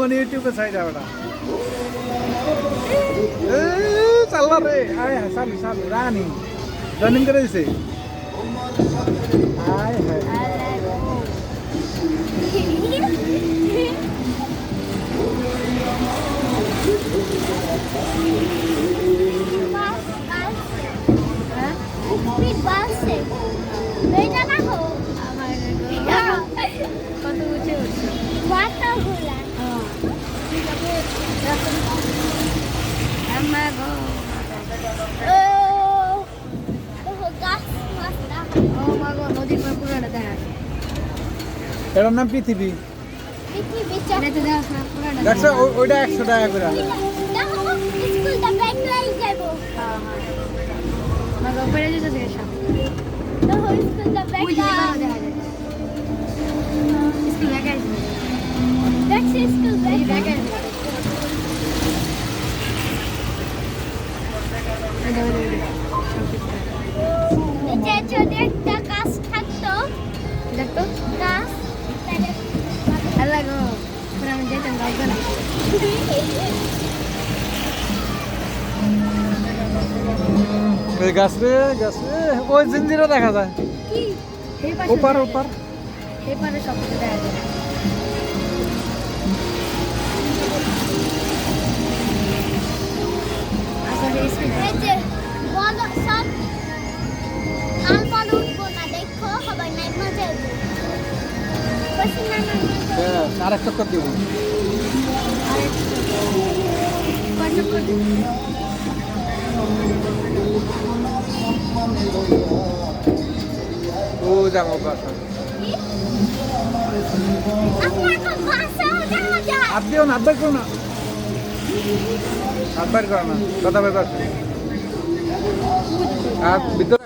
জীবনে ইউটিউবে ছাই যাবে না চাল্লা রে আয় হ্যাঁ চালু চালু রানি জয়েনিং করে দিছে আয় হ্যাঁ কত উঁচু উঠছে নদীর পর পুরোটা দেখা যায় এটার নাম পৃথিবী দেখছো ওইটা 100 টাকা করে উপরে যেতে সব স্কুল ব্যাগে ব্যাগে একটা গাছ থাকতো দেখতো গাছ আল্লাহ গো আমি যেতাম গাছ না গাছ রে ওই জিঞ্জিরা দেখা যায় কি ওপার ওপার এই পারে সব কিছু দেখা যায় আসলে স্কুল এই যে বল সব আলমন উঠবো না দেখো সবাই নাই মজা বসে না না আরেক চক্কর দিব ও যাবো বাসা আপনি এখন বাসাও যাওয়া যায় হাত দিও না হাত করো না হাত বার করো না কথা বার করো আর ভিতরে